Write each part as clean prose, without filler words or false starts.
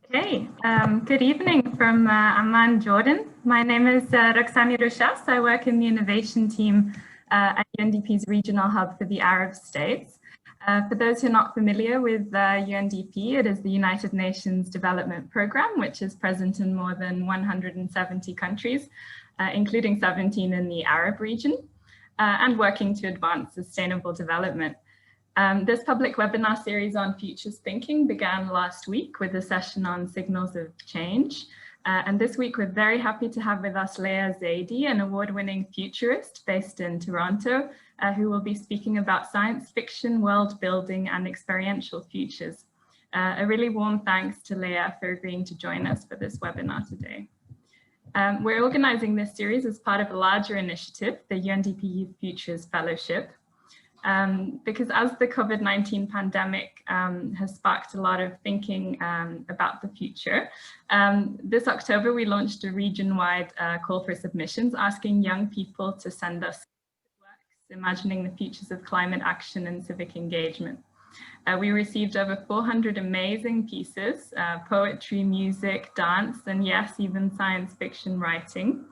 Okay, good evening from Amman, Jordan. My name is Roxani Rochas. I work in the innovation team at UNDP's regional hub for the Arab states. For those who are not familiar with UNDP, it is the United Nations Development Programme, which is present in more than 170 countries, including 17 in the Arab region, and working to advance sustainable development. This public webinar series on futures thinking began last week with a session on signals of change. And this week, we're very happy to have with us Leah Zaidi, an award-winning futurist based in Toronto, who will be speaking about science fiction, world building, and experiential futures. A really warm thanks to Leah for agreeing to join us for this webinar today. We're organizing this series as part of a larger initiative, the UNDP Youth Futures Fellowship. Because as the COVID-19 pandemic has sparked a lot of thinking about the future, this October we launched a region-wide call for submissions asking young people to send us works imagining the futures of climate action and civic engagement. We received over 400 amazing pieces, poetry, music, dance, and yes, even science fiction writing.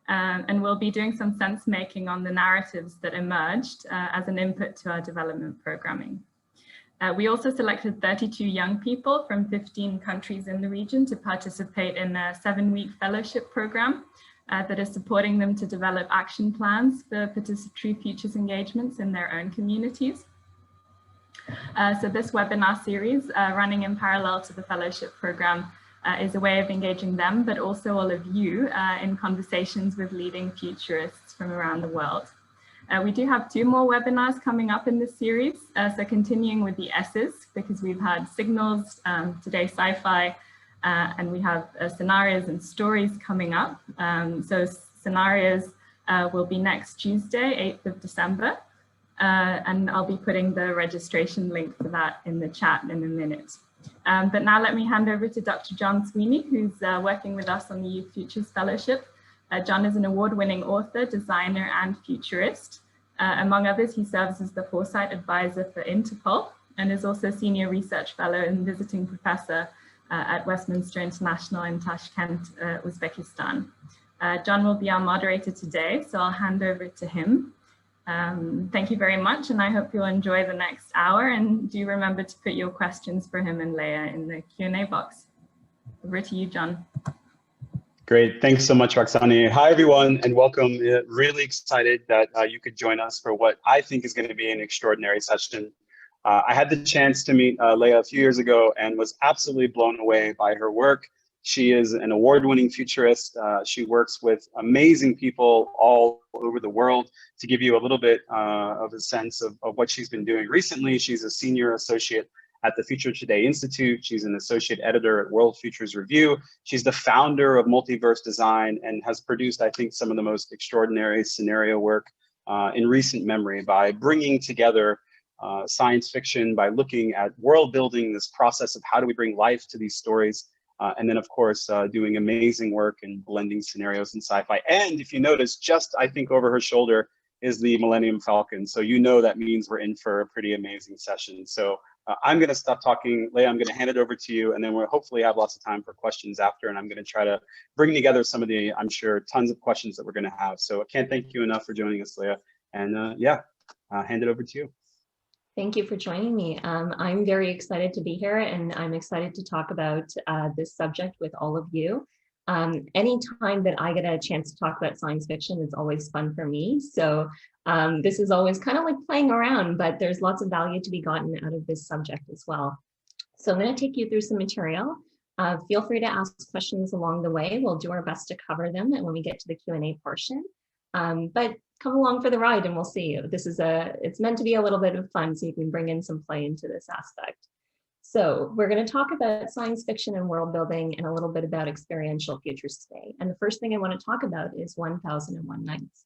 And we'll be doing some sense making on the narratives that emerged as an input to our development programming. We also selected 32 young people from 15 countries in the region to participate in a 7-week fellowship program that is supporting them to develop action plans for participatory futures engagements in their own communities. So this webinar series running in parallel to the fellowship program is a way of engaging them, but also all of you in conversations with leading futurists from around the world. We do have 2 more webinars coming up in this series. So continuing with the S's, because we've had signals, today SCIFI, and we have scenarios and stories coming up. So scenarios will be next Tuesday, 8th of December. And I'll be putting the registration link for that in the chat in a minute. But now let me hand over to Dr. John Sweeney, who's working with us on the Youth Futures Fellowship. John is an award-winning author, designer, and futurist. Among others, he serves as the Foresight advisor for Interpol and is also senior research fellow and visiting professor at Westminster International in Tashkent, Uzbekistan. John will be our moderator today, so I'll hand over to him. Thank you very much, and I hope you'll enjoy the next hour, and do remember to put your questions for him and Leah in the Q&A box. Over to you, John. Great, thanks so much, Roxani. Hi, everyone, and welcome. Really excited that you could join us for what I think is going to be an extraordinary session. I had the chance to meet Leah a few years ago and was absolutely blown away by her work. She is an award-winning futurist. She works with amazing people all over the world. To give you a little bit of a sense of what she's been doing recently, she's a senior associate at the Future Today Institute. She's an associate editor at World Futures Review. She's the founder of Multiverse Design and has produced, I think, some of the most extraordinary scenario work in recent memory by bringing together science fiction, by looking at world building, this process of how do we bring life to these stories. And then, of course, doing amazing work and blending scenarios in sci-fi. And if you notice, just I think over her shoulder is the Millennium Falcon. So you know that means we're in for a pretty amazing session. So I'm going to stop talking. Leah, I'm going to hand it over to you, and then we'll hopefully have lots of time for questions after. And I'm going to try to bring together some of the, I'm sure, tons of questions that we're going to have. So I can't thank you enough for joining us, Leah. And yeah, hand it over to you. Thank you for joining me. I'm very excited to be here, and I'm excited to talk about this subject with all of you. Anytime that I get a chance to talk about science fiction is always fun for me. So this is always kind of like playing around, but there's lots of value to be gotten out of this subject as well. So I'm going to take you through some material. Feel free to ask questions along the way. We'll do our best to cover them and when we get to the Q&A portion. But come along for the ride and we'll see. It's meant to be a little bit of fun, so you can bring in some play into this aspect. So we're going to talk about science fiction and world building and a little bit about experiential futures today. And the first thing I want to talk about is 1001 Nights.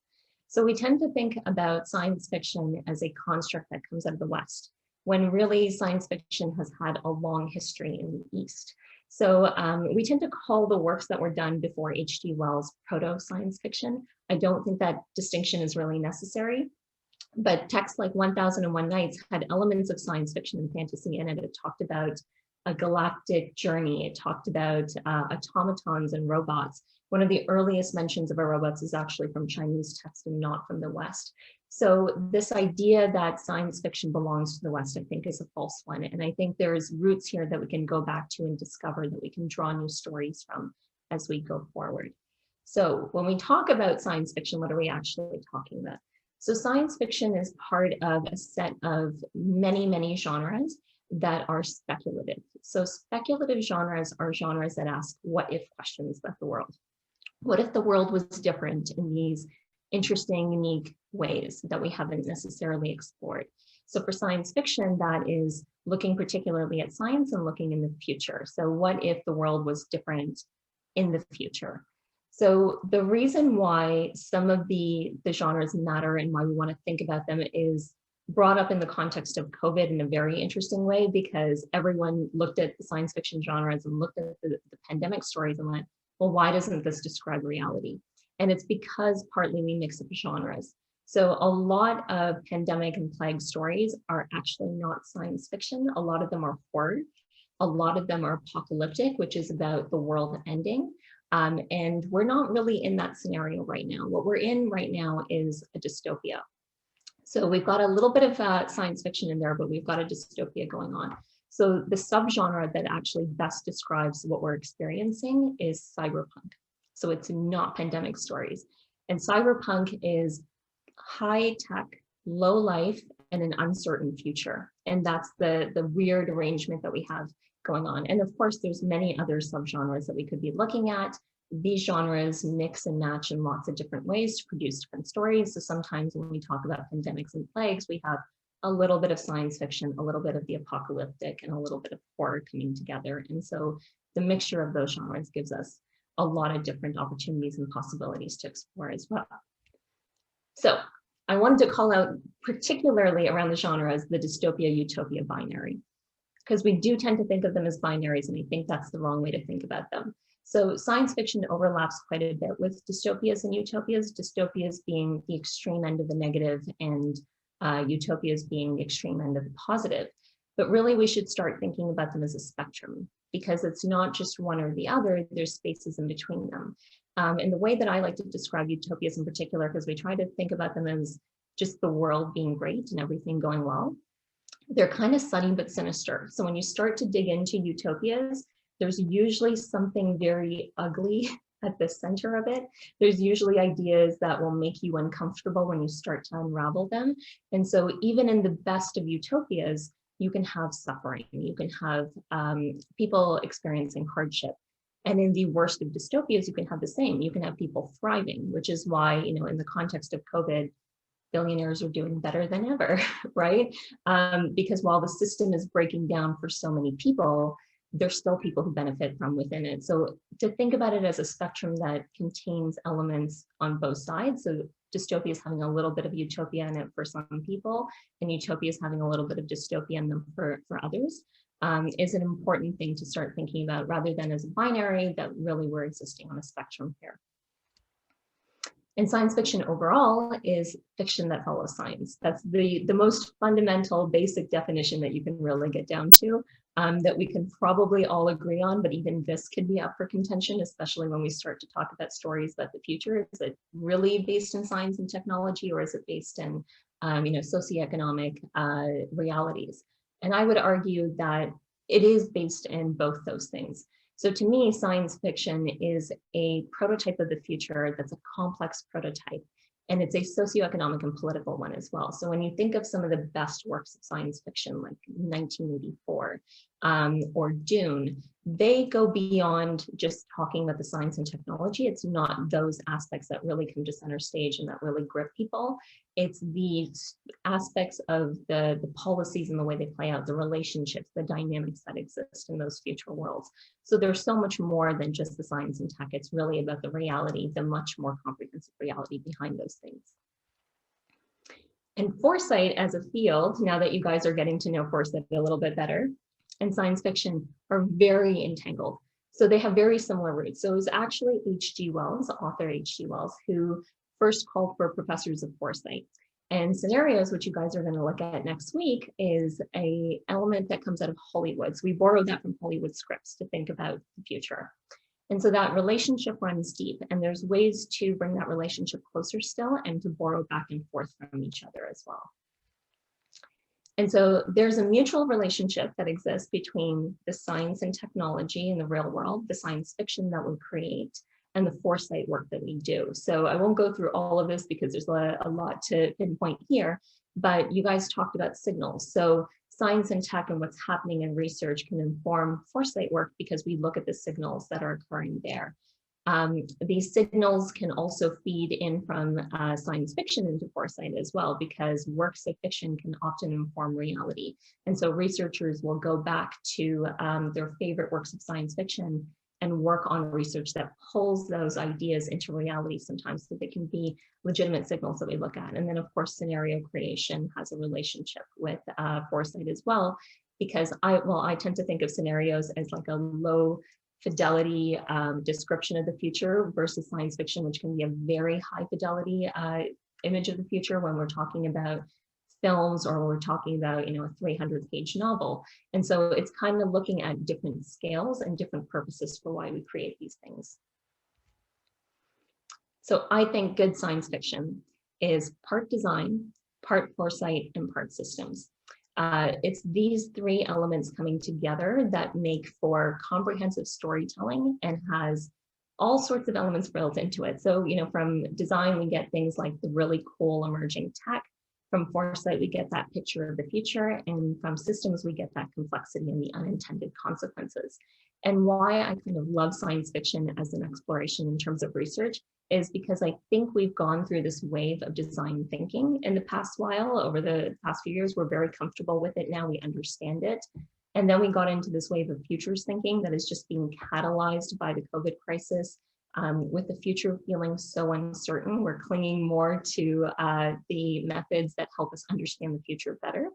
So we tend to think about science fiction as a construct that comes out of the West, when really science fiction has had a long history in the East. So we tend to call the works that were done before H.G. Wells proto-science fiction. I don't think that distinction is really necessary, but texts like 1001 Nights had elements of science fiction and fantasy in it. It talked about a galactic journey. It talked about automatons and robots. One of the earliest mentions of our robots is actually from Chinese text and not from the West. So this idea that science fiction belongs to the West, I think, is a false one. And I think there's roots here that we can go back to and discover, that we can draw new stories from as we go forward. So when we talk about science fiction, what are we actually talking about? So science fiction is part of a set of many, many genres that are speculative. So speculative genres are genres that ask what if questions about the world. What if the world was different in these interesting, unique ways that we haven't necessarily explored? So for science fiction, that is looking particularly at science and looking in the future. So what if the world was different in the future? So the reason why some of the genres matter and why we want to think about them is brought up in the context of COVID in a very interesting way, because everyone looked at the science fiction genres and looked at the pandemic stories and went, well, why doesn't this describe reality? And it's because partly we mix up genres. So a lot of pandemic and plague stories are actually not science fiction. A lot of them are horror. A lot of them are apocalyptic, which is about the world ending. And we're not really in that scenario right now. What we're in right now is a dystopia. So we've got a little bit of science fiction in there, but we've got a dystopia going on. So the subgenre that actually best describes what we're experiencing is cyberpunk. So it's not pandemic stories. And cyberpunk is high tech, low life, and an uncertain future. And that's the weird arrangement that we have going on. And of course, there's many other subgenres that we could be looking at. These genres mix and match in lots of different ways to produce different stories. So sometimes when we talk about pandemics and plagues, we have a little bit of science fiction, a little bit of the apocalyptic, and a little bit of horror coming together. And so the mixture of those genres gives us a lot of different opportunities and possibilities to explore as well. So I wanted to call out particularly around the genres, the dystopia, utopia binary, because we do tend to think of them as binaries, and I think that's the wrong way to think about them. So science fiction overlaps quite a bit with dystopias and utopias, dystopias being the extreme end of the negative and utopias being the extreme end of the positive. But really we should start thinking about them as a spectrum, because it's not just one or the other, there's spaces in between them. And the way that I like to describe utopias in particular, because we try to think about them as just the world being great and everything going well, they're kind of sunny but sinister. So when you start to dig into utopias, there's usually something very ugly at the center of it. There's usually ideas that will make you uncomfortable when you start to unravel them. And so even in the best of utopias, you can have suffering, you can have people experiencing hardship. And in the worst of dystopias, you can have the same. You can have people thriving, which is why, you know, in the context of COVID, billionaires are doing better than ever, right? Because while the system is breaking down for so many people, there's still people who benefit from within it. So to think about it as a spectrum that contains elements on both sides. So dystopia is having a little bit of utopia in it for some people, and utopia is having a little bit of dystopia in them for others, is an important thing to start thinking about, rather than as a binary, that really we're existing on a spectrum here. And science fiction overall is fiction that follows science. That's the most fundamental, basic definition that you can really get down to, that we can probably all agree on, but even this could be up for contention, especially when we start to talk about stories about the future. Is it really based in science and technology, or is it based in socioeconomic realities? And I would argue that it is based in both those things. So to me, science fiction is a prototype of the future that's a complex prototype, and it's a socioeconomic and political one as well. So when you think of some of the best works of science fiction, like 1984 or Dune, they go beyond just talking about the science and technology. It's not those aspects that really come to center stage and that really grip people. It's the aspects of the policies and the way they play out, the relationships, the dynamics that exist in those future worlds. So there's so much more than just the science and tech. It's really about the reality, the much more comprehensive reality behind those things. And Foresight as a field, now that you guys are getting to know Foresight a little bit better, and science fiction are very entangled. So they have very similar roots. So it was actually H.G. Wells, author H.G. Wells, who first called for professors of foresight. And scenarios, which you guys are going to look at next week, is an element that comes out of Hollywood. So we borrowed that from Hollywood scripts to think about the future. And so that relationship runs deep, and there's ways to bring that relationship closer still and to borrow back and forth from each other as well. And so there's a mutual relationship that exists between the science and technology in the real world, the science fiction that we create, and the foresight work that we do. So I won't go through all of this because there's a lot to pinpoint here, but you guys talked about signals. So science and tech and what's happening in research can inform foresight work because we look at the signals that are occurring there. These signals can also feed in from science fiction into foresight as well, because works of fiction can often inform reality. And so researchers will go back to their favorite works of science fiction and work on research that pulls those ideas into reality sometimes, so they can be legitimate signals that we look at. And then of course, scenario creation has a relationship with foresight as well, because I tend to think of scenarios as like a low fidelity description of the future versus science fiction, which can be a very high fidelity image of the future when we're talking about films or we're talking about, a 300-page novel. And so it's kind of looking at different scales and different purposes for why we create these things. So I think good science fiction is part design, part foresight, and part systems. It's these three elements coming together that make for comprehensive storytelling and has all sorts of elements built into it. So, from design, we get things like the really cool emerging tech. From foresight, we get that picture of the future. And from systems, we get that complexity and the unintended consequences. And why I kind of love science fiction as an exploration in terms of research is because I think we've gone through this wave of design thinking in the past while. Over the past few years, we're very comfortable with it now, we understand it. And then we got into this wave of futures thinking that is just being catalyzed by the COVID crisis. With the future feeling so uncertain, we're clinging more to the methods that help us understand the future better.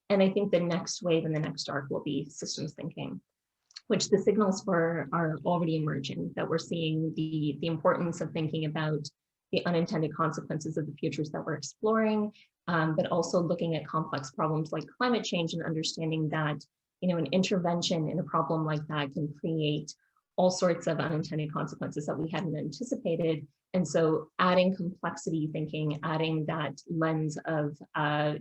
And I think the next wave and the next arc will be systems thinking, which the signals for are already emerging, that we're seeing the importance of thinking about the unintended consequences of the futures that we're exploring, but also looking at complex problems like climate change and understanding that, an intervention in a problem like that can create all sorts of unintended consequences that we hadn't anticipated. And so adding complexity thinking, adding that lens of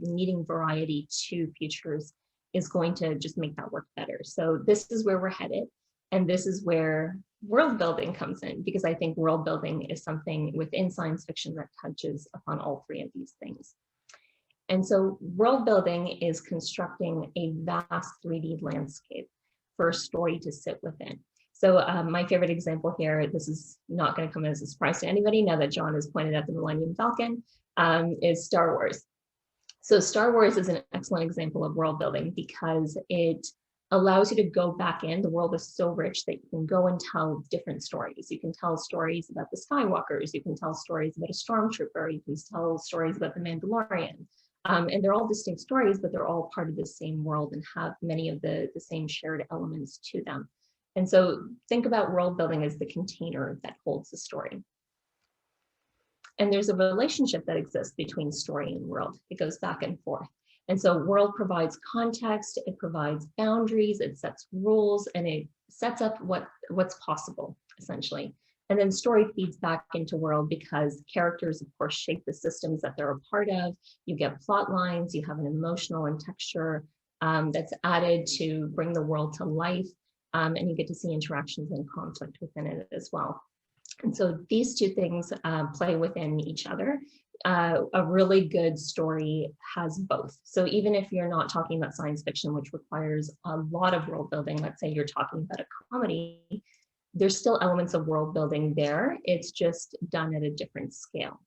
needing variety to futures is going to just make that work better. So this is where we're headed. And this is where world building comes in, because I think world building is something within science fiction that touches upon all three of these things. And so world building is constructing a vast 3D landscape for a story to sit within. So my favorite example here, this is not going to come as a surprise to anybody now that John has pointed out the Millennium Falcon, is Star Wars. So Star Wars is an excellent example of world building because it allows you to go back in. The world is so rich that you can go and tell different stories. You can tell stories about the Skywalkers. You can tell stories about a stormtrooper. You can tell stories about the Mandalorian. And they're all distinct stories, but they're all part of the same world and have many of the same shared elements to them. And so think about world building as the container that holds the story. And there's a relationship that exists between story and world. It goes back and forth. And so world provides context, it provides boundaries, it sets rules, and it sets up what's possible, essentially. And then story feeds back into world because characters, of course, shape the systems that they're a part of. You get plot lines, you have an emotional and texture that's added to bring the world to life. And you get to see interactions and conflict within it as well. And so these two things play within each other. A really good story has both. So even if you're not talking about science fiction, which requires a lot of world building, let's say you're talking about a comedy, there's still elements of world building there. It's just done at a different scale.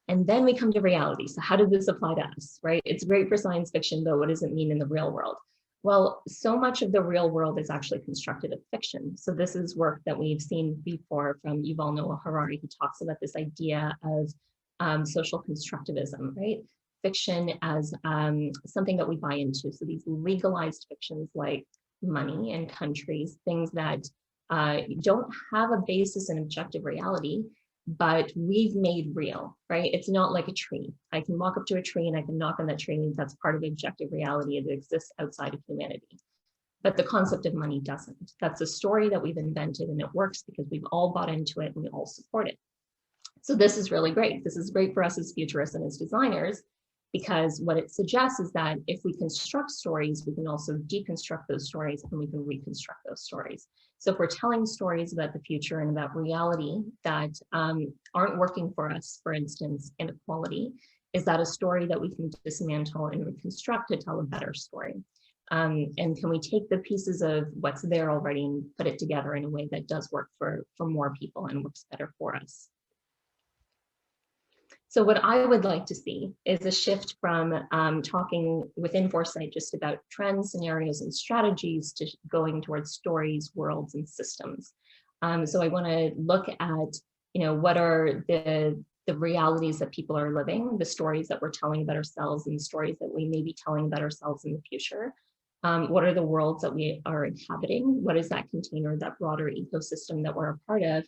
And then we come to reality. So how does this apply to us, right? It's great for science fiction, but what does it mean in the real world? Well, so much of the real world is actually constructed of fiction. So this is work that we've seen before from Yuval Noah Harari, who talks about this idea of social constructivism, right? Fiction as something that we buy into. So these legalized fictions like money and countries, things that don't have a basis in objective reality, but we've made real, right? It's not like a tree. I can walk up to a tree and I can knock on that tree, and that's part of objective reality. It exists outside of humanity. But the concept of money doesn't. That's a story that we've invented, and it works because we've all bought into it and we all support it. So this is really great. This is great for us as futurists and as designers, because what it suggests is that if we construct stories, we can also deconstruct those stories and we can reconstruct those stories. So if we're telling stories about the future and about reality that aren't working for us, for instance, inequality, is that a story that we can dismantle and reconstruct to tell a better story? And can we take the pieces of what's there already and put it together in a way that does work for more people and works better for us? So what I would like to see is a shift from talking within Foresight just about trends, scenarios, and strategies to going towards stories, worlds, and systems. So I want to look at, what are the realities that people are living, the stories that we're telling about ourselves, and the stories that we may be telling about ourselves in the future. What are the worlds that we are inhabiting? What is that container, that broader ecosystem that we're a part of?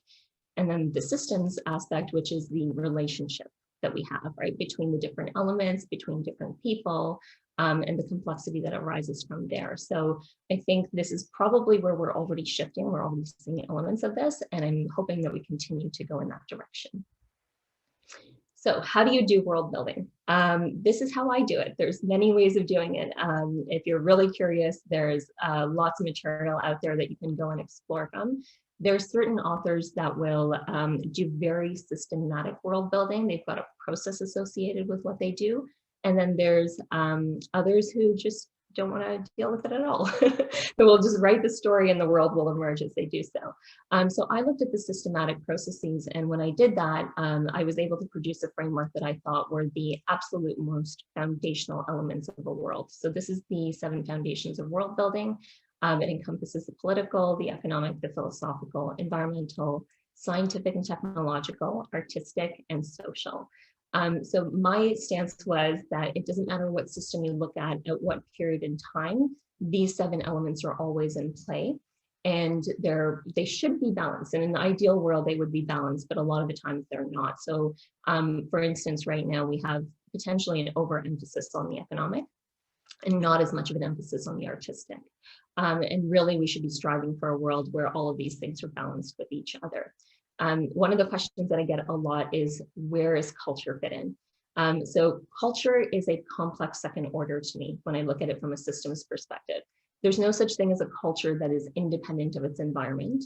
And then the systems aspect, which is the relationship that we have, right, between the different elements, between different people, and the complexity that arises from there. So I think this is probably where we're already shifting. We're already seeing elements of this, and I'm hoping that we continue to go in that direction. So how do you do world building? This is how I do it. There's many ways of doing it. If you're really curious, there's lots of material out there that you can go and explore from. There's certain authors that will do very systematic world building. They've got a process associated with what they do. And then there's others who just don't want to deal with it at all. Who will just write the story and the world will emerge as they do so. So I looked at the systematic processes, and when I did that, I was able to produce a framework that I thought were the absolute most foundational elements of a world. So this is the 7 foundations of world building. It encompasses the political, the economic, the philosophical, environmental, scientific and technological, artistic, and social. So my stance was that it doesn't matter what system you look at what period in time, these 7 elements are always in play, and they should be balanced. And in the ideal world, they would be balanced, but a lot of the times they're not. So for instance, right now we have potentially an overemphasis on the economic and not as much of an emphasis on the artistic. And really, we should be striving for a world where all of these things are balanced with each other. One of the questions that I get a lot is, where is culture fit in? So culture is a complex second order to me when I look at it from a systems perspective. There's no such thing as a culture that is independent of its environment.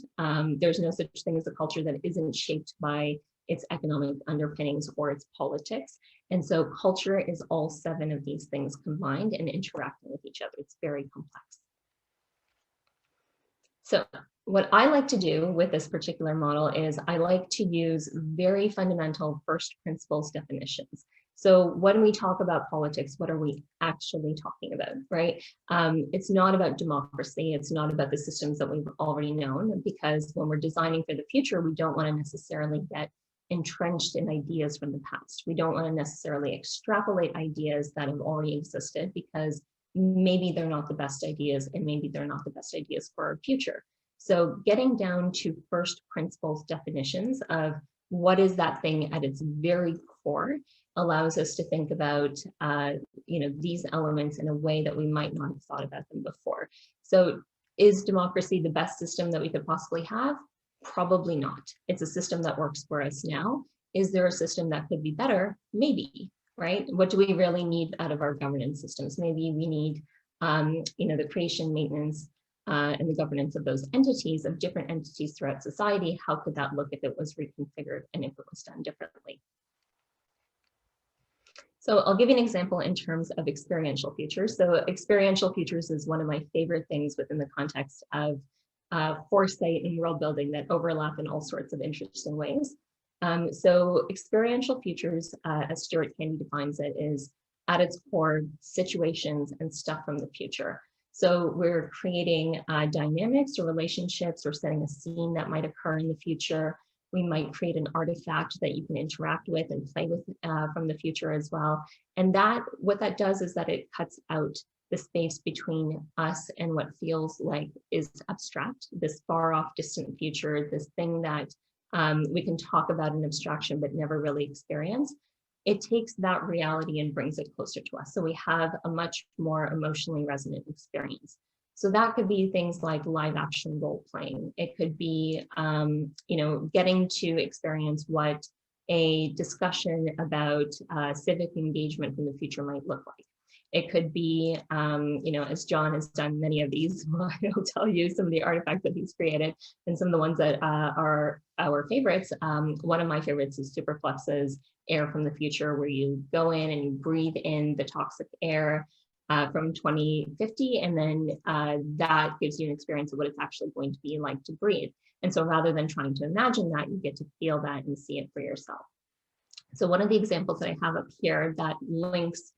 There's no such thing as a culture that isn't shaped by its economic underpinnings or its politics. And so culture is all 7 of these things combined and interacting with each other. It's very complex. So what I like to do with this particular model is I like to use very fundamental first principles definitions. So when we talk about politics, what are we actually talking about, right? It's not about democracy. It's not about the systems that we've already known, because when we're designing for the future, we don't want to necessarily get entrenched in ideas from the past. We don't want to necessarily extrapolate ideas that have already existed, because maybe they're not the best ideas, and maybe they're not the best ideas for our future. So getting down to first principles definitions of what is that thing at its very core allows us to think about these elements in a way that we might not have thought about them before. So is democracy the best system that we could possibly have? Probably not. It's a system that works for us now. Is there a system that could be better? Maybe, right? What do we really need out of our governance systems? Maybe we need, the creation, maintenance, and the governance of those entities, of different entities throughout society. How could that look if it was reconfigured and if it was done differently? So I'll give you an example in terms of experiential futures. So experiential futures is one of my favorite things within the context of foresight and world building that overlap in all sorts of interesting ways. So experiential futures, as Stuart Candy defines it, is at its core situations and stuff from the future. So we're creating dynamics or relationships or setting a scene that might occur in the future. We might create an artifact that you can interact with and play with from the future as well. And what that does is that it cuts out the space between us and what feels like is abstract, this far off distant future, this thing that we can talk about an abstraction but never really experience. It takes that reality and brings it closer to us. So we have a much more emotionally resonant experience. So that could be things like live action role playing. It could be, getting to experience what a discussion about civic engagement in the future might look like. It could be, as John has done many of these, I'll tell you some of the artifacts that he's created and some of the ones that are our favorites. One of my favorites is Superflux's Air from the Future, where you go in and you breathe in the toxic air from 2050, and then that gives you an experience of what it's actually going to be like to breathe. And so rather than trying to imagine that, you get to feel that and see it for yourself. So one of the examples that I have up here that links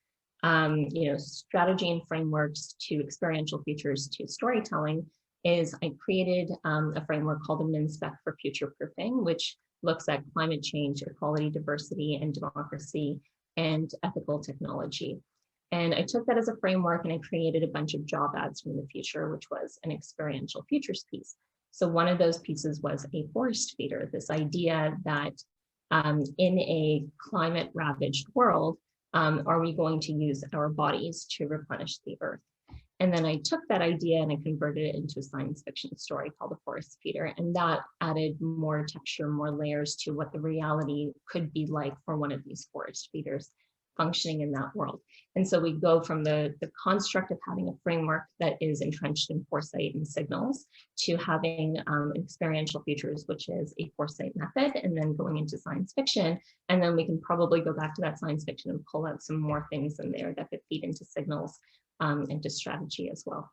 strategy and frameworks to experiential features to storytelling is I created a framework called the Spec for future proofing, which looks at climate change, equality, diversity, and democracy, and ethical technology. And I took that as a framework and I created a bunch of job ads from the future, which was an experiential futures piece. So one of those pieces was a forest feeder, this idea that in a climate ravaged world, are we going to use our bodies to replenish the earth? And then I took that idea and I converted it into a science fiction story called The Forest Feeder. And that added more texture, more layers to what the reality could be like for one of these forest feeders functioning in that world. And so we go from the construct of having a framework that is entrenched in foresight and signals to having experiential features, which is a foresight method, and then going into science fiction. And then we can probably go back to that science fiction and pull out some more things in there that could feed into signals and to strategy as well.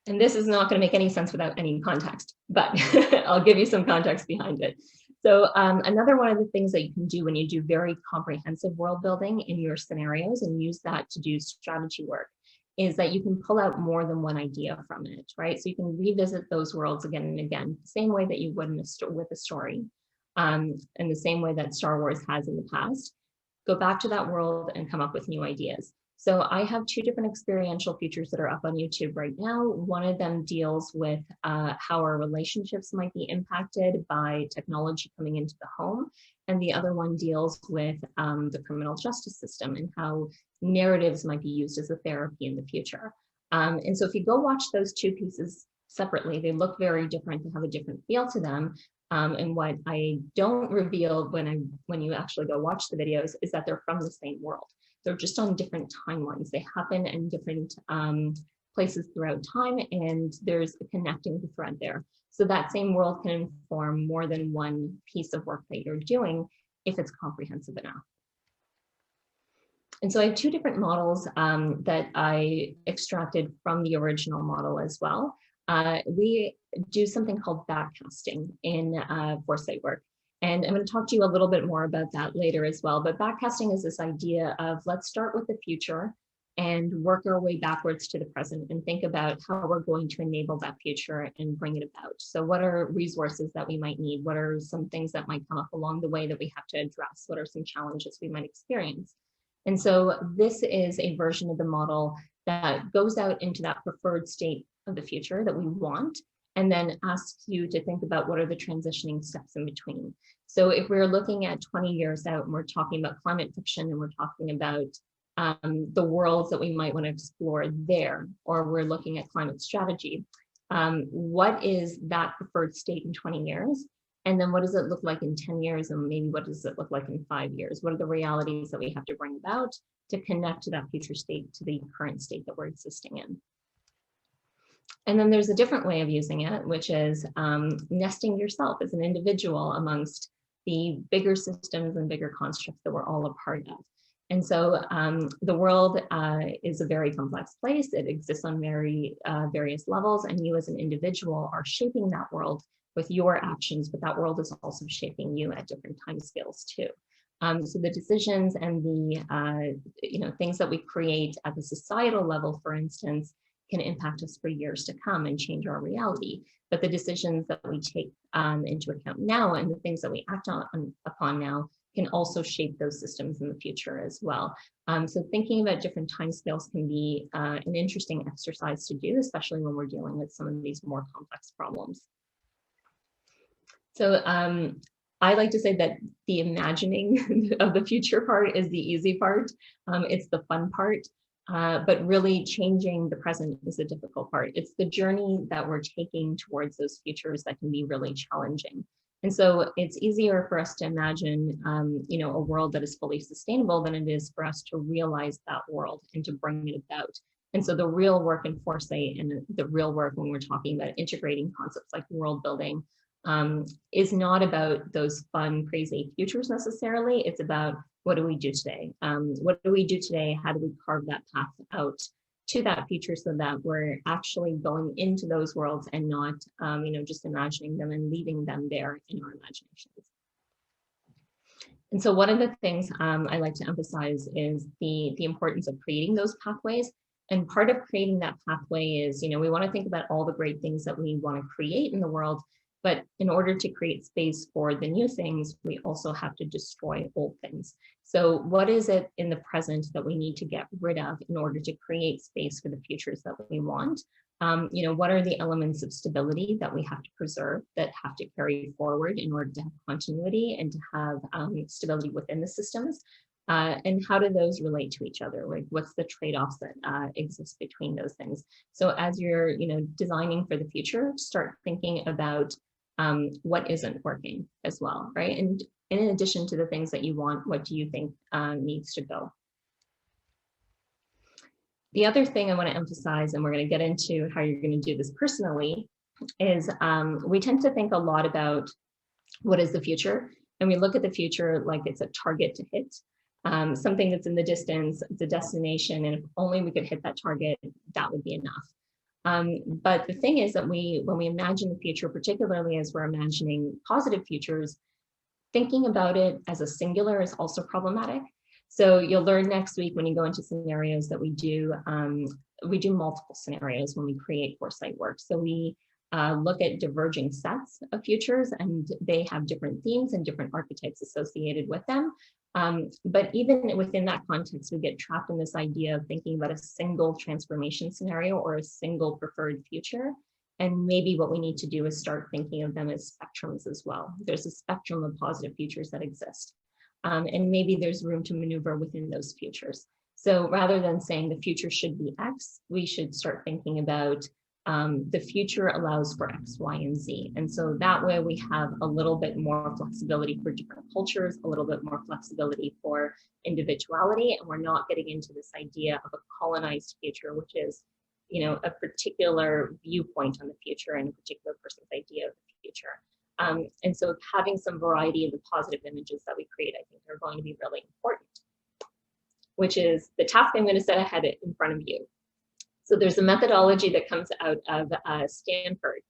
And this is not going to make any sense without any context, but I'll give you some context behind it. So another one of the things that you can do when you do very comprehensive world building in your scenarios and use that to do strategy work is that you can pull out more than one idea from it, right? So you can revisit those worlds again and again, the same way that you would with a story, and the same way that Star Wars has in the past. Go back to that world and come up with new ideas. So I have two different experiential features that are up on YouTube right now. One of them deals with how our relationships might be impacted by technology coming into the home. And the other one deals with the criminal justice system and how narratives might be used as a therapy in the future. And so if you go watch those two pieces separately, they look very different, they have a different feel to them. And what I don't reveal when you actually go watch the videos is that they're from the same world. They're just on different timelines. They happen in different places throughout time, and there's a connecting thread there. So that same world can inform more than one piece of work that you're doing if it's comprehensive enough. And so I have two different models that I extracted from the original model as well. We do something called backcasting in Foresight work. And I'm going to talk to you a little bit more about that later as well. But backcasting is this idea of let's start with the future and work our way backwards to the present and think about how we're going to enable that future and bring it about. So what are resources that we might need? What are some things that might come up along the way that we have to address? What are some challenges we might experience? And so this is a version of the model that goes out into that preferred state of the future that we want, and then asks you to think about what are the transitioning steps in between. So if we're looking at 20 years out and we're talking about climate fiction and we're talking about the worlds that we might want to explore there, or we're looking at climate strategy, what is that preferred state in 20 years? And then what does it look like in 10 years? And maybe what does it look like in 5 years? What are the realities that we have to bring about to connect to that future state, to the current state that we're existing in? And then there's a different way of using it, which is nesting yourself as an individual amongst the bigger systems and bigger constructs that we're all a part of. And so the world is a very complex place. It exists on various levels, and you as an individual are shaping that world with your actions, but that world is also shaping you at different time scales too. So the decisions and the things that we create at the societal level, for instance, can impact us for years to come and change our reality. But the decisions that we take into account now and the things that we act upon now can also shape those systems in the future as well. So thinking about different timescales can be an interesting exercise to do, especially when we're dealing with some of these more complex problems. So I like to say that the imagining of the future part is the easy part. It's the fun part, but really changing the present is the difficult part. It's the journey that we're taking towards those futures that can be really challenging. And so it's easier for us to imagine, a world that is fully sustainable than it is for us to realize that world and to bring it about. And so the real work in Foresight and the real work when we're talking about integrating concepts like world building is not about those fun, crazy futures necessarily. It's about what do we do today? What do we do today? How do we carve that path out to that future so that we're actually going into those worlds and not, just imagining them and leaving them there in our imaginations. And so one of the things I like to emphasize is the importance of creating those pathways. And part of creating that pathway is, we want to think about all the great things that we want to create in the world. But in order to create space for the new things, we also have to destroy old things. So what is it in the present that we need to get rid of in order to create space for the futures that we want? What are the elements of stability that we have to preserve, that have to carry forward in order to have continuity and to have stability within the systems? And how do those relate to each other? Like, what's the trade-offs that exist between those things? So as you're, designing for the future, start thinking about what isn't working as well, right? And in addition to the things that you want, what do you think needs to go? The other thing I want to emphasize, and we're going to get into how you're going to do this personally, is we tend to think a lot about what is the future, and we look at the future like it's a target to hit, something that's in the distance, it's a destination, and if only we could hit that target, that would be enough. But the thing is that when we imagine the future, particularly as we're imagining positive futures, thinking about it as a singular is also problematic. So you'll learn next week when you go into scenarios that we do multiple scenarios when we create Foresight work. So we look at diverging sets of futures, and they have different themes and different archetypes associated with them. But even within that context, we get trapped in this idea of thinking about a single transformation scenario or a single preferred future. And maybe what we need to do is start thinking of them as spectrums as well. There's a spectrum of positive futures that exist. And maybe there's room to maneuver within those futures. So rather than saying the future should be X, we should start thinking about the future allows for X, Y, and Z. And so that way we have a little bit more flexibility for different cultures, a little bit more flexibility for individuality, and we're not getting into this idea of a colonized future, which is, a particular viewpoint on the future and a particular person's idea of the future. And so having some variety of the positive images that we create, I think, are going to be really important, which is the task I'm going to set ahead in front of you. So there's a methodology that comes out of Stanford,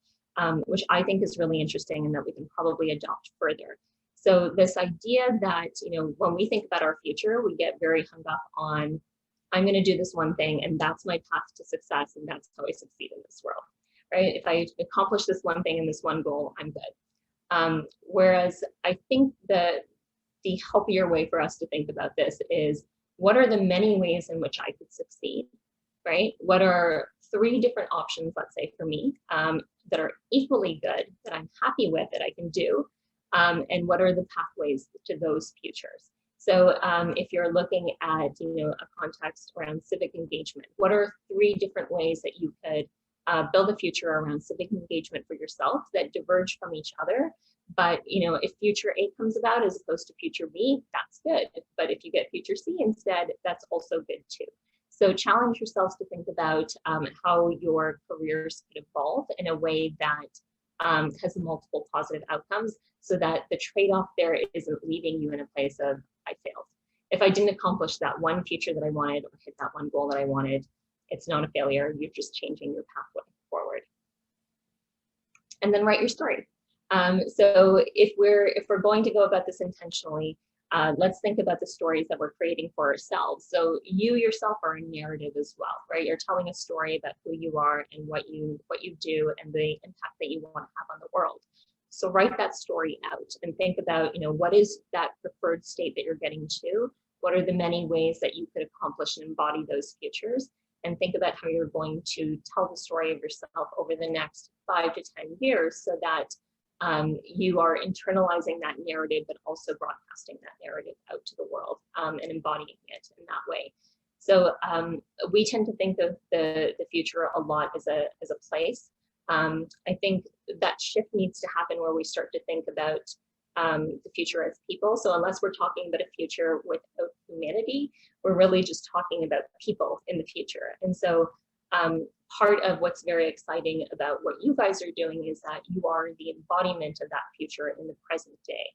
which I think is really interesting and that we can probably adopt further. So this idea that, when we think about our future, we get very hung up on, I'm going to do this one thing and that's my path to success and that's how I succeed in this world, right? If I accomplish this one thing and this one goal, I'm good. Whereas I think that the healthier way for us to think about this is, what are the many ways in which I could succeed, right? What are 3 different options, let's say for me, that are equally good, that I'm happy with, that I can do, and what are the pathways to those futures? So if you're looking at, a context around civic engagement, what are 3 different ways that you could build a future around civic engagement for yourself that diverge from each other? But, if future A comes about as opposed to future B, that's good. But if you get future C instead, that's also good too. So challenge yourselves to think about how your careers could evolve in a way that has multiple positive outcomes, so that the trade-off there isn't leaving you in a place of, I failed. If I didn't accomplish that one future that I wanted or hit that one goal that I wanted, it's not a failure. You're just changing your pathway forward. And then write your story. So if we're going to go about this intentionally, let's think about the stories that we're creating for ourselves. So you yourself are a narrative as well, right? You're telling a story about who you are and what you do and the impact that you want to have on the world. So write that story out and think about, what is that preferred state that you're getting to? What are the many ways that you could accomplish and embody those futures? And think about how you're going to tell the story of yourself over the next 5 to 10 years, so that you are internalizing that narrative, but also broadcasting that narrative out to the world and embodying it in that way. So we tend to think of the future a lot as a place. I think that shift needs to happen where we start to think about the future as people. So unless we're talking about a future without humanity, we're really just talking about people in the future. And so part of what's very exciting about what you guys are doing is that you are the embodiment of that future in the present day,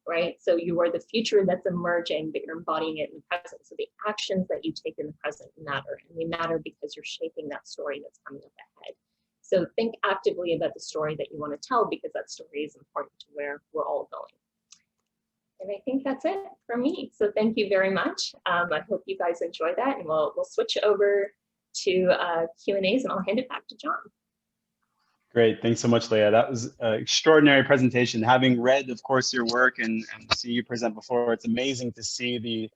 right? So you are the future that's emerging, but you're embodying it in the present. So the actions that you take in the present matter, and they matter because you're shaping that story that's coming up ahead. So think actively about the story that you want to tell, because that story is important to where we're all going. And I think that's it for me. So thank you very much. I hope you guys enjoy that, and we'll switch over to Q&As, and I'll hand it back to John. Great, thanks so much, Leah. That was an extraordinary presentation. Having read, of course, your work and see you present before, it's amazing to see the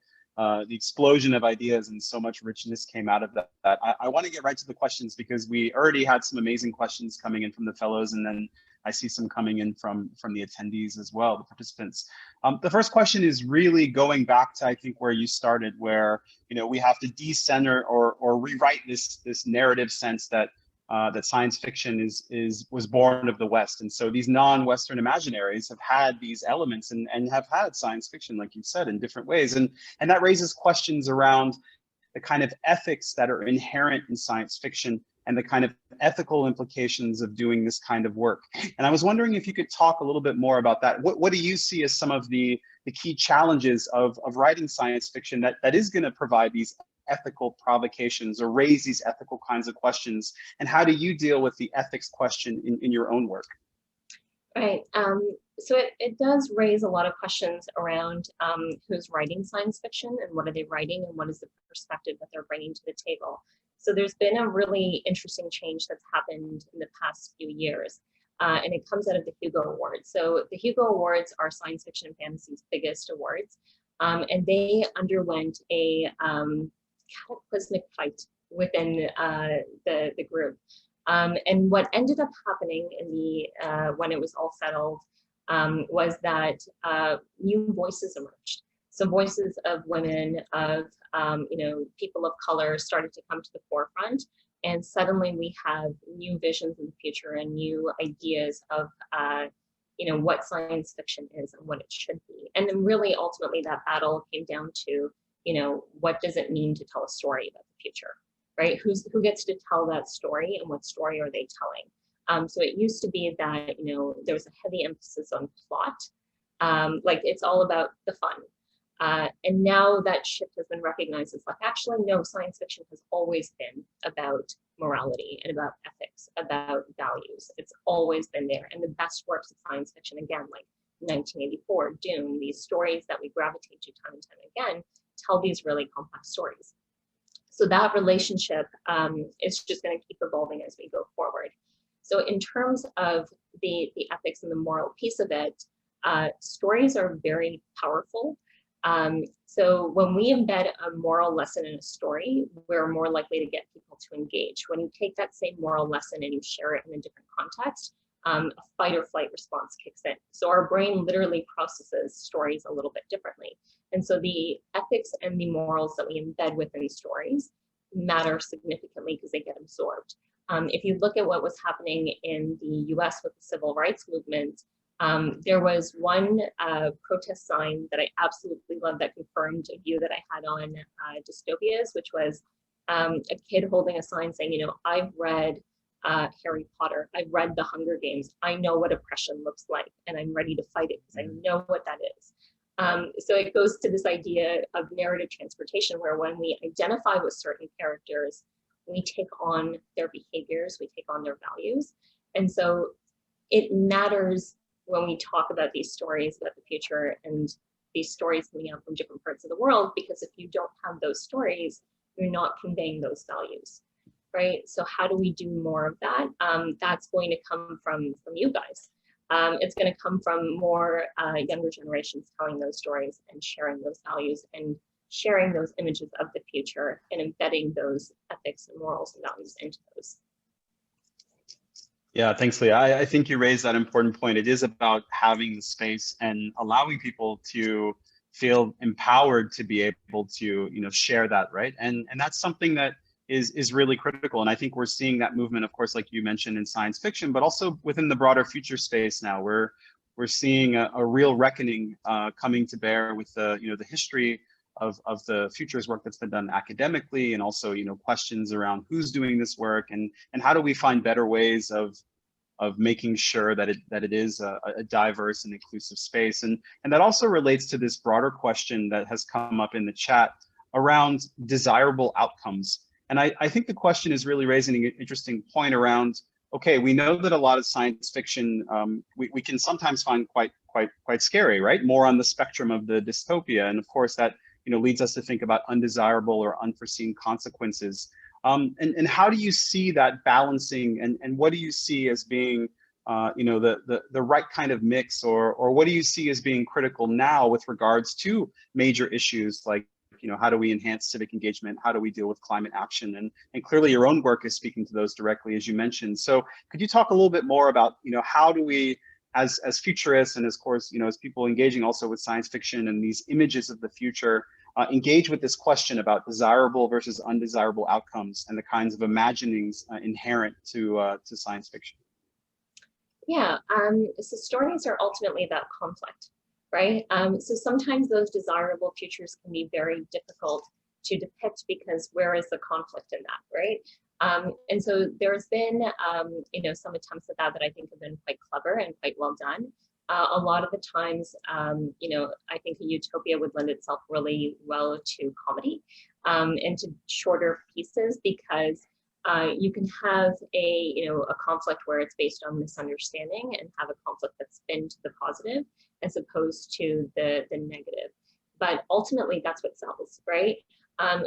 explosion of ideas, and so much richness came out of that. I want to get right to the questions, because we already had some amazing questions coming in from the fellows, and then I see some coming in from the attendees as well, the participants. The first question is really going back to, I think, where you started, where we have to decenter or rewrite this narrative sense that that science fiction was born of the West. And so these non-Western imaginaries have had these elements and have had science fiction, like you said, in different ways. And that raises questions around the kind of ethics that are inherent in science fiction and the kind of ethical implications of doing this kind of work. And I was wondering if you could talk a little bit more about that. What do you see as some of the key challenges of writing science fiction that is going to provide these ethical provocations or raise these ethical kinds of questions? And how do you deal with the ethics question in your own work? Right. So it does raise a lot of questions around who's writing science fiction, and what are they writing, and what is the perspective that they're bringing to the table. So there's been a really interesting change that's happened in the past few years, and it comes out of the Hugo Awards. So the Hugo Awards are science fiction and fantasy's biggest awards, and they underwent a cataclysmic fight within the group. And what ended up happening in the when it was all settled was that new voices emerged. So voices of women, of people of color started to come to the forefront, and suddenly we have new visions in the future and new ideas of what science fiction is and what it should be. And then really ultimately that battle came down to what does it mean to tell a story about the future, right? Who gets to tell that story, and what story are they telling? So it used to be that there was a heavy emphasis on plot, like it's all about the fun. And now that shift has been recognized as like, actually, no, science fiction has always been about morality and about ethics, about values. It's always been there. And the best works of science fiction, again, like 1984, Dune, these stories that we gravitate to time and time again, tell these really complex stories. So that relationship is just going to keep evolving as we go forward. So in terms of the ethics and the moral piece of it, stories are very powerful. So when we embed a moral lesson in a story, we're more likely to get people to engage. When you take that same moral lesson and you share it in a different context, a fight or flight response kicks in. So our brain literally processes stories a little bit differently. And so the ethics and the morals that we embed within stories matter significantly because they get absorbed. If you look at what was happening in the US with the civil rights movement, there was one protest sign that I absolutely loved that confirmed a view that I had on Dystopias, which was a kid holding a sign saying, I've read Harry Potter, I've read The Hunger Games, I know what oppression looks like, and I'm ready to fight it because I know what that is. So it goes to this idea of narrative transportation, where when we identify with certain characters, we take on their behaviors, we take on their values. And so it matters when we talk about these stories about the future and these stories coming out from different parts of the world, because if you don't have those stories, you're not conveying those values, right? So how do we do more of that? That's going to come from you guys. It's going to come from more younger generations telling those stories and sharing those values and sharing those images of the future and embedding those ethics and morals and values into those. Yeah, thanks, Leah. I think you raised that important point. It is about having the space and allowing people to feel empowered to be able to, share that, right? And that's something that is really critical. And I think we're seeing that movement, of course, like you mentioned, in science fiction, but also within the broader future space now. We're seeing a real reckoning coming to bear with the history of the futures work that's been done academically, and also questions around who's doing this work, and how do we find better ways of making sure that it is a diverse and inclusive space. And that also relates to this broader question that has come up in the chat around desirable outcomes. And I think the question is really raising an interesting point around, okay, we know that a lot of science fiction we can sometimes find quite scary, right? More on the spectrum of the dystopia. And of course that leads us to think about undesirable or unforeseen consequences. And how do you see that balancing, and what do you see as being the right kind of mix, or what do you see as being critical now with regards to major issues like how do we enhance civic engagement, how do we deal with climate action, and clearly your own work is speaking to those directly, as you mentioned. So could you talk a little bit more about how do we, as futurists, and of course as people engaging also with science fiction and these images of the future, engage with this question about desirable versus undesirable outcomes and the kinds of imaginings inherent to science fiction? Yeah, so stories are ultimately about conflict, right? So sometimes those desirable futures can be very difficult to depict because where is the conflict in that, right? And so there's been, some attempts at that I think have been quite clever and quite well done. A lot of the times, I think a utopia would lend itself really well to comedy and to shorter pieces, because you can have a conflict where it's based on misunderstanding and have a conflict that's spin to the positive as opposed to the negative. But ultimately, that's what sells, right?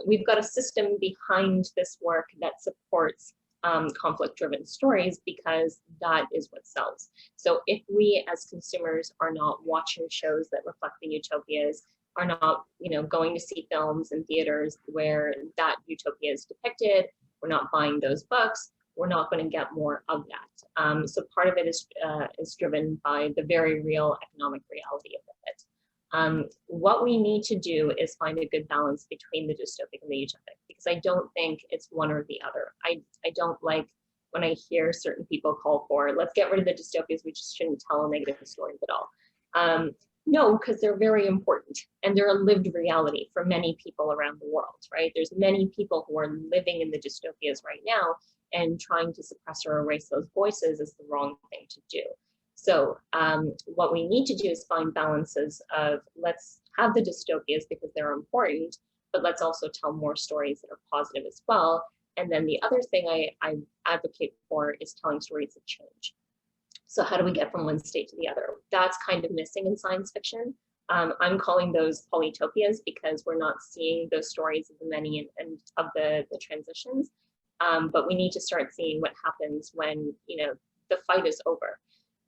We've got a system behind this work that supports conflict-driven stories because that is what sells. So if we as consumers are not watching shows that reflect the utopias, are not going to see films in theaters where that utopia is depicted, we're not buying those books, we're not going to get more of that. So part of it is driven by the very real economic reality of it. What we need to do is find a good balance between the dystopic and the utopic, because I don't think it's one or the other. I don't like when I hear certain people call for, let's get rid of the dystopias, we just shouldn't tell negative stories at all. No, because they're very important and they're a lived reality for many people around the world, right? There's many people who are living in the dystopias right now, and trying to suppress or erase those voices is the wrong thing to do. So what we need to do is find balances of, let's have the dystopias because they're important, but let's also tell more stories that are positive as well. And then the other thing I advocate for is telling stories of change. So how do we get from one state to the other? That's kind of missing in science fiction. I'm calling those polytopias because we're not seeing those stories of the many and of the transitions. But we need to start seeing what happens when the fight is over,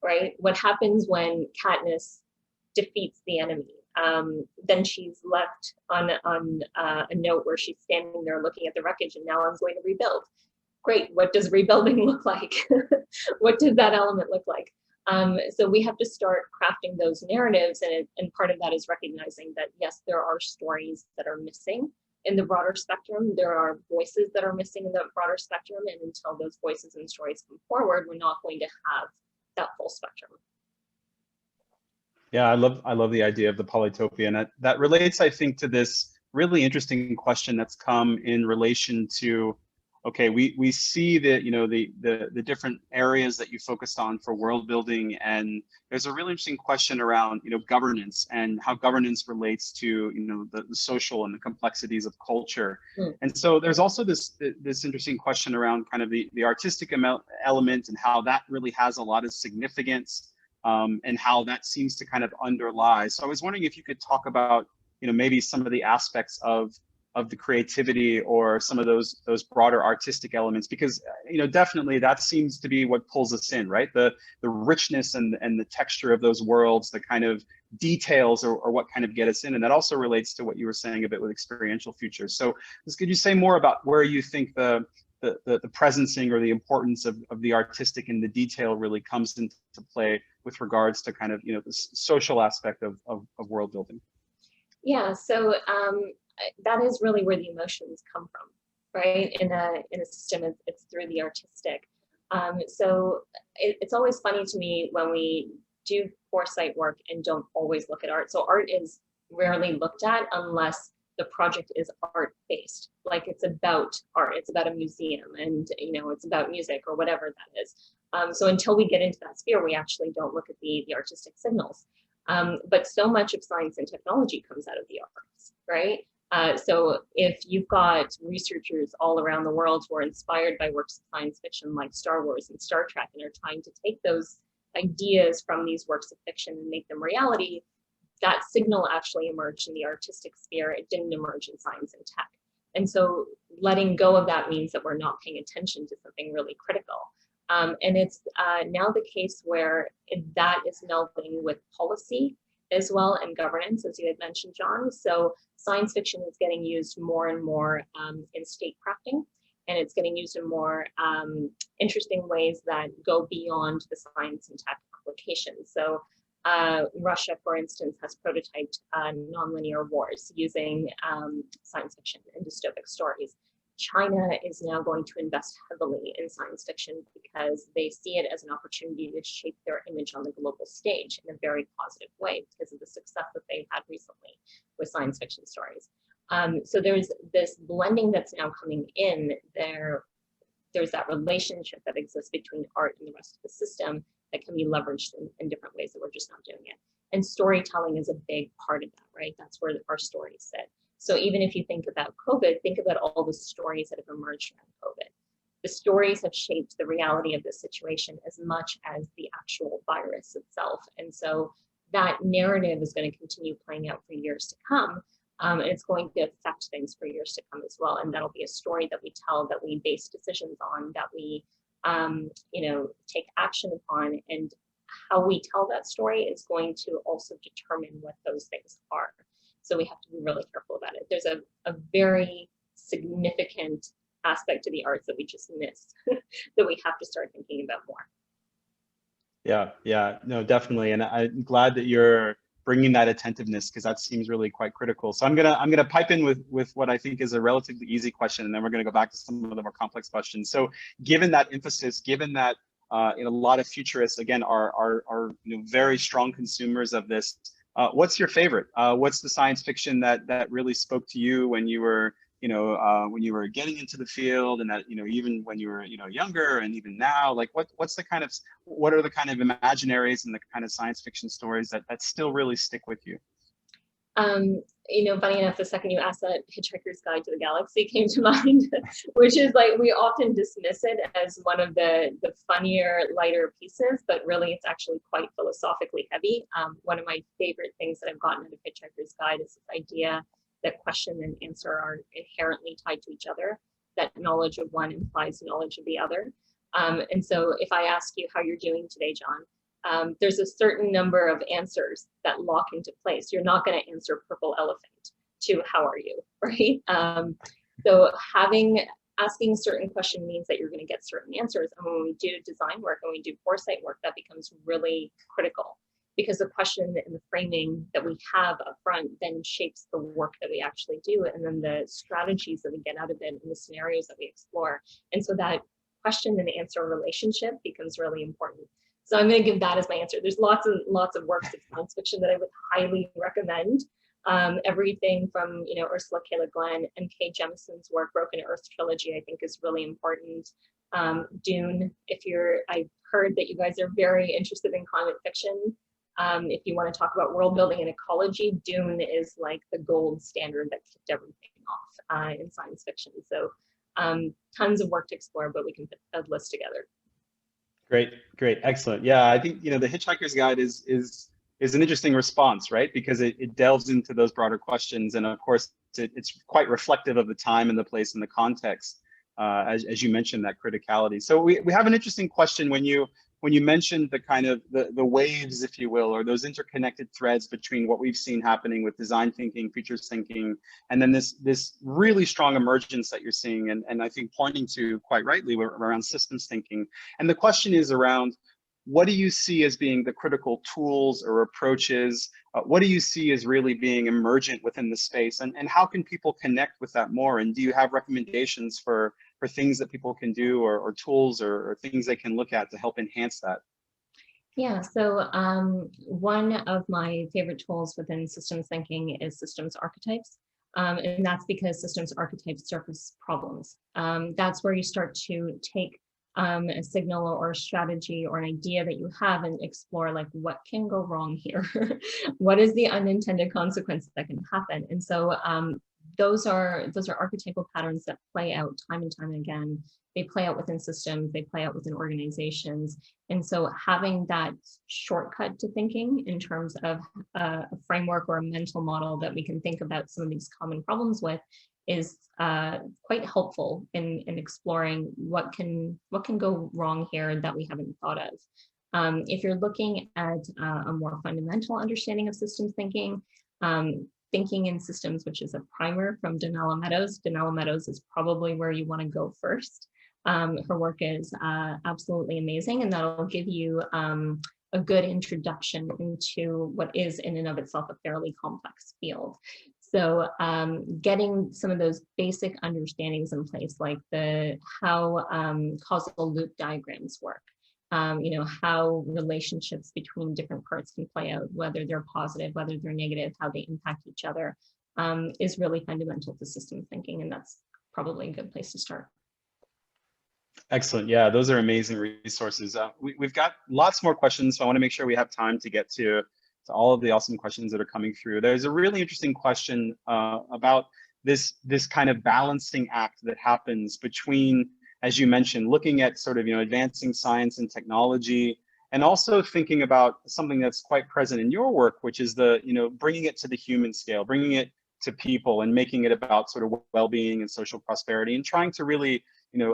right? What happens when Katniss defeats the enemy? Then she's left on a note where she's standing there looking at the wreckage, and now I'm going to rebuild. Great, what does rebuilding look like? What does that element look like? So we have to start crafting those narratives, and part of that is recognizing that, yes, there are stories that are missing in the broader spectrum. There are voices that are missing in the broader spectrum, and until those voices and stories come forward, we're not going to have that full spectrum. Yeah, I love the idea of the polytopia, and that relates, I think, to this really interesting question that's come in relation to, okay, we see that the different areas that you focused on for world building, and there's a really interesting question around governance and how governance relates to the social and the complexities of culture. And so there's also this interesting question around kind of the artistic element and how that really has a lot of significance, and how that seems to kind of underlie. So I was wondering if you could talk about maybe some of the aspects of the creativity or some of those broader artistic elements, because definitely that seems to be what pulls us in, right? The richness and the texture of those worlds, the kind of details or what kind of get us in. And that also relates to what you were saying a bit with experiential futures. So could you say more about where you think the the presencing or the importance of the artistic and the detail really comes into play with regards to kind of, you know, the social aspect of world building? Yeah, so that is really where the emotions come from, right? In a system, it's through the artistic. So it's always funny to me when we do foresight work and don't always look at art. So art is rarely looked at unless the project is art-based, like it's about art, it's about a museum, and you know, it's about music or whatever that is. So until we get into that sphere, we actually don't look at the artistic signals. But so much of science and technology comes out of the arts, right? So if you've got researchers all around the world who are inspired by works of science fiction like Star Wars and Star Trek and are trying to take those ideas from these works of fiction and make them reality, that signal actually emerged in the artistic sphere. It didn't emerge in science and tech. And so letting go of that means that we're not paying attention to something really critical. And it's now the case where that is melding with policy as well and governance, as you had mentioned, John. So science fiction is getting used more and more in state crafting, and it's getting used in more interesting ways that go beyond the science and tech applications. So Russia, for instance, has prototyped nonlinear wars using science fiction and dystopic stories. China is now going to invest heavily in science fiction because they see it as an opportunity to shape their image on the global stage in a very positive way because of the success that they've had recently with science fiction stories. So there's this blending that's now coming in there. There's that relationship that exists between art and the rest of the system that can be leveraged in different ways that we're just not doing it. And storytelling is a big part of that, right? That's where our stories sit. So even if you think about COVID, think about all the stories that have emerged around COVID. The stories have shaped the reality of the situation as much as the actual virus itself. And so that narrative is going to continue playing out for years to come. And it's going to affect things for years to come as well. And that'll be a story that we tell, that we base decisions on, that we take action upon. And how we tell that story is going to also determine what those things are. So we have to be really careful about it. There's a very significant aspect to the arts that we just missed that we have to start thinking about more. Yeah, no, definitely. And I'm glad that you're bringing that attentiveness, because that seems really quite critical. So I'm gonna pipe in with what I think is a relatively easy question, and then we're gonna go back to some of the more complex questions. So given that emphasis, given that a lot of futurists, again, are very strong consumers of this, what's your favorite? What's the science fiction that really spoke to you when you were getting into the field, and that even when you were younger, and even now? Like what are the kind of imaginaries and the kind of science fiction stories that still really stick with you? Funny enough, the second you asked that, Hitchhiker's Guide to the Galaxy came to mind, which is like, we often dismiss it as one of the funnier, lighter pieces, but really it's actually quite philosophically heavy. One of my favorite things that I've gotten out of Hitchhiker's Guide is this idea that question and answer are inherently tied to each other, that knowledge of one implies knowledge of the other. And so if I ask you how you're doing today, John, there's a certain number of answers that lock into place. You're not going to answer purple elephant to how are you, right? So asking a certain question means that you're going to get certain answers. And when we do design work and we do foresight work, that becomes really critical, because the question and the framing that we have up front then shapes the work that we actually do, and then the strategies that we get out of it and the scenarios that we explore. And so that question and answer relationship becomes really important. So I'm going to give that as my answer. There's lots of works of science fiction that I would highly recommend. Everything from Ursula K. Le Guin and Kay Jemison's work, Broken Earth trilogy, I think is really important. Dune, I've heard that you guys are very interested in climate fiction. If you want to talk about world building and ecology, Dune is like the gold standard that kicked everything off in science fiction. So tons of work to explore, but we can put a list together. Great, excellent. Yeah, I think the Hitchhiker's Guide is an interesting response, right? Because it delves into those broader questions, and of course it's quite reflective of the time and the place and the context, as you mentioned, that criticality. So we have an interesting question when you when you mentioned the kind of the waves, if you will, or those interconnected threads between what we've seen happening with design thinking, futures thinking, and then this really strong emergence that you're seeing, and I think pointing to quite rightly around systems thinking. And the question is around, what do you see as being the critical tools or approaches? What do you see as really being emergent within the space? And how can people connect with that more? And do you have recommendations for things that people can do, or tools or things they can look at to help enhance that? Yeah, so one of my favorite tools within systems thinking is systems archetypes. And that's because systems archetypes surface problems. That's where you start to take a signal or a strategy or an idea that you have and explore, like, what can go wrong here? What is the unintended consequence that can happen? And so those are archetypal patterns that play out time and time again. They play out within systems, they play out within organizations. And so having that shortcut to thinking in terms of a framework or a mental model that we can think about some of these common problems with is quite helpful in exploring what can go wrong here that we haven't thought of. If you're looking at a more fundamental understanding of systems thinking, Thinking in Systems, which is a primer from Donella Meadows. Donella Meadows is probably where you want to go first. Her work is absolutely amazing, and that'll give you a good introduction into what is in and of itself a fairly complex field. So getting some of those basic understandings in place, like how causal loop diagrams work, how relationships between different parts can play out, whether they're positive, whether they're negative, how they impact each other, is really fundamental to systems thinking, and that's probably a good place to start. Excellent. Yeah, those are amazing resources. We've got lots more questions, so I want to make sure we have time to get to all of the awesome questions that are coming through. There's a really interesting question about this kind of balancing act that happens between, as you mentioned, looking at sort of, advancing science and technology, and also thinking about something that's quite present in your work, which is bringing it to the human scale, bringing it to people and making it about sort of well-being and social prosperity, and trying to really,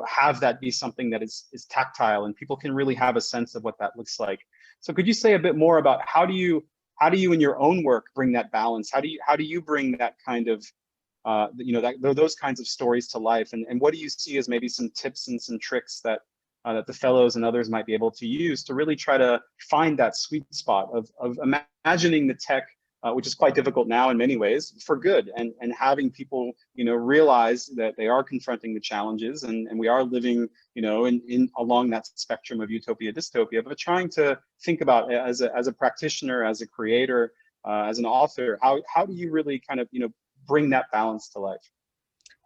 have that be something that is tactile and people can really have a sense of what that looks like. So could you say a bit more about how do you in your own work bring that balance? How do you bring that kind of those kinds of stories to life, and what do you see as maybe some tips and some tricks that that the fellows and others might be able to use to really try to find that sweet spot of imagining the tech, which is quite difficult now in many ways, for good, and having people realize that they are confronting the challenges, and we are living in along that spectrum of utopia dystopia, but trying to think about, as a practitioner, as a creator, as an author, how do you really kind of bring that balance to life?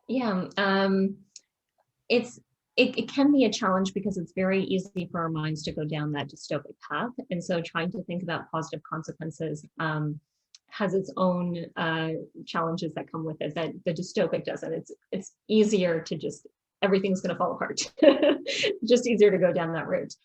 Yeah, it can be a challenge because it's very easy for our minds to go down that dystopic path, and so trying to think about positive consequences has its own challenges that come with it that the dystopic doesn't. It's easier to just, everything's going to fall apart. Just easier to go down that route.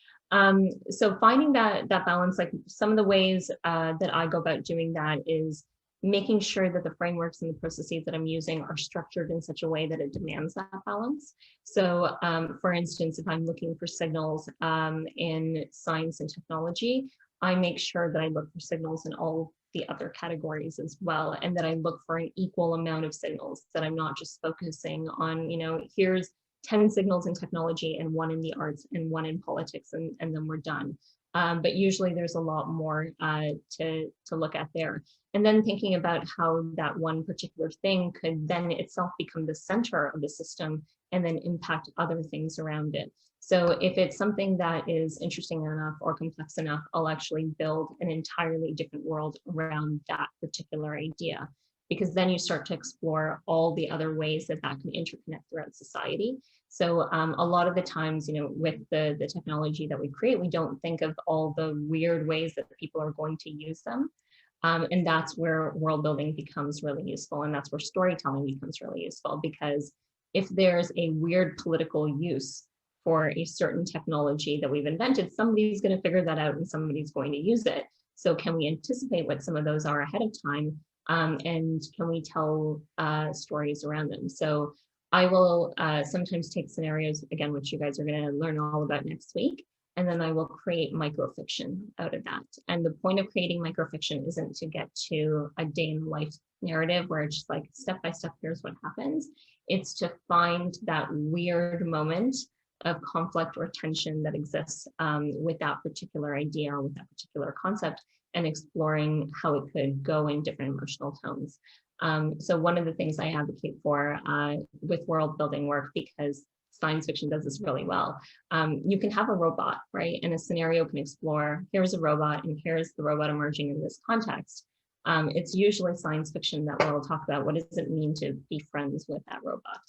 So finding that balance, like some of the ways that I go about doing that is making sure that the frameworks and the processes that I'm using are structured in such a way that it demands that balance. So for instance, if I'm looking for signals in science and technology, I make sure that I look for signals in all the other categories as well, and that I look for an equal amount of signals, that I'm not just focusing on, here's 10 signals in technology and 1 in the arts and 1 in politics, and then we're done. But usually there's a lot more to look at there. And then thinking about how that one particular thing could then itself become the center of the system and then impact other things around it. So if it's something that is interesting enough or complex enough, I'll actually build an entirely different world around that particular idea, because then you start to explore all the other ways that can interconnect throughout society. So a lot of the times, with the technology that we create, we don't think of all the weird ways that people are going to use them. And that's where world building becomes really useful. And that's where storytelling becomes really useful, because if there's a weird political use for a certain technology that we've invented, somebody's going to figure that out and somebody's going to use it. So can we anticipate what some of those are ahead of time? And can we tell stories around them? So I will sometimes take scenarios, again, which you guys are going to learn all about next week, and then I will create microfiction out of that. And the point of creating microfiction isn't to get to a day in life narrative where it's just like step by step, here's what happens. It's to find that weird moment of conflict or tension that exists with that particular idea or with that particular concept, and exploring how it could go in different emotional tones. So one of the things I advocate for with world building work, because science fiction does this really well, you can have a robot, right? And a scenario can explore, here's a robot and here's the robot emerging in this context. It's usually science fiction that will talk about what does it mean to be friends with that robot?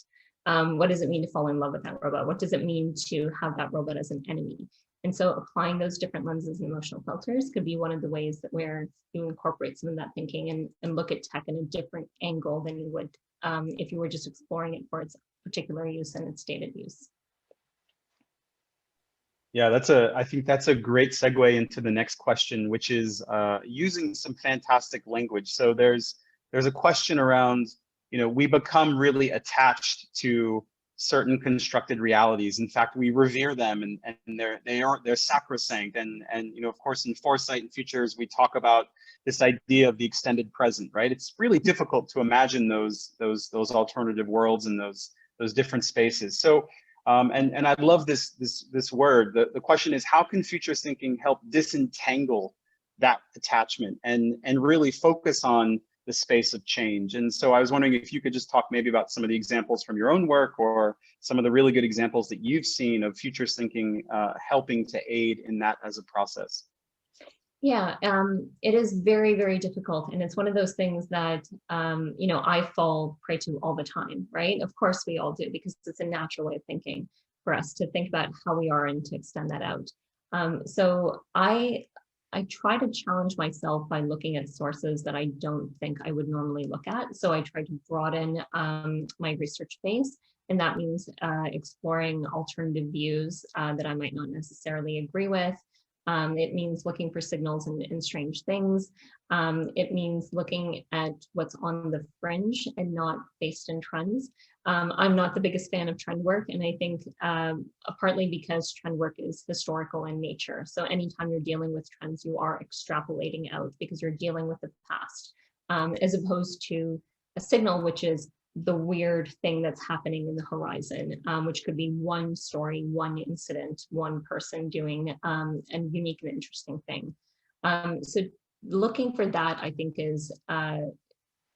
What does it mean to fall in love with that robot? What does it mean to have that robot as an enemy? And so applying those different lenses and emotional filters could be one of the ways that where you incorporate some of that thinking and look at tech in a different angle than you would if you were just exploring it for its particular use and its stated use. Yeah, I think that's a great segue into the next question, which is using some fantastic language. So there's a question around, we become really attached to certain constructed realities. In fact, we revere them, and they're sacrosanct. And of course, in Foresight and Futures, we talk about this idea of the extended present, right? It's really difficult to imagine those alternative worlds and those different spaces. So, and I love this word. The question is, how can futurist thinking help disentangle that attachment and really focus on the space of change? And so I was wondering if you could just talk maybe about some of the examples from your own work or some of the really good examples that you've seen of futurist thinking helping to aid in that as a process. Yeah, it is very, very difficult. And it's one of those things that, I fall prey to all the time, right? Of course we all do, because it's a natural way of thinking for us to think about how we are and to extend that out. So I try to challenge myself by looking at sources that I don't think I would normally look at. So I try to broaden my research base, and that means exploring alternative views that I might not necessarily agree with. It means looking for signals in strange things. It means looking at what's on the fringe and not based in trends. I'm not the biggest fan of trend work, and I think partly because trend work is historical in nature. So anytime you're dealing with trends, you are extrapolating out because you're dealing with the past, as opposed to a signal, which is the weird thing that's happening in the horizon, which could be one story, one incident, one person doing a unique and interesting thing. So looking for that, I think, is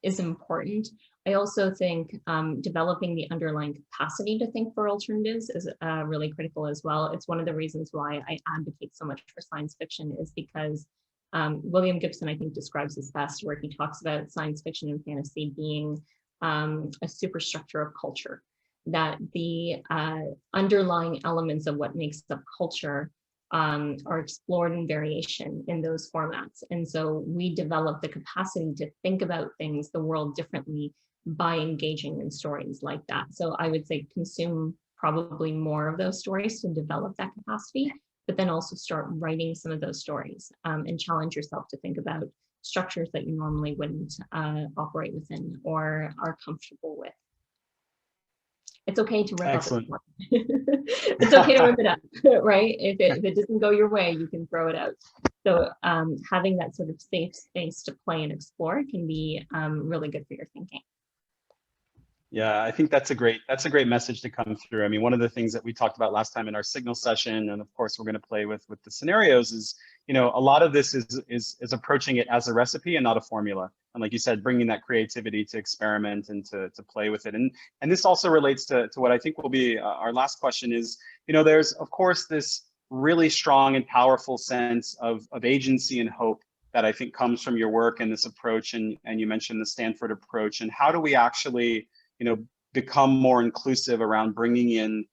important. I also think developing the underlying capacity to think for alternatives is really critical as well. It's one of the reasons why I advocate so much for science fiction, is because William Gibson, I think, describes this best, where he talks about science fiction and fantasy being a superstructure of culture, that the underlying elements of what makes up culture are explored in variation in those formats. And so we develop the capacity to think about things, the world, differently by engaging in stories like that. So I would say consume probably more of those stories to develop that capacity, but then also start writing some of those stories and challenge yourself to think about structures that you normally wouldn't operate within or are comfortable with. It's okay to rip Excellent. up. It's okay to rip it up, right? If it doesn't go your way, you can throw it out. So having that sort of safe space to play and explore can be really good for your thinking. Yeah, I think that's a great message to come through. I mean, one of the things that we talked about last time in our signal session, and of course we're going to play with the scenarios, is a lot of this is approaching it as a recipe and not a formula. And like you said, bringing that creativity to experiment and to play with it. And this also relates to what I think will be our last question is, there's of course this really strong and powerful sense of agency and hope that I think comes from your work and this approach. And you mentioned the Stanford approach. And how do we actually become more inclusive around bringing in,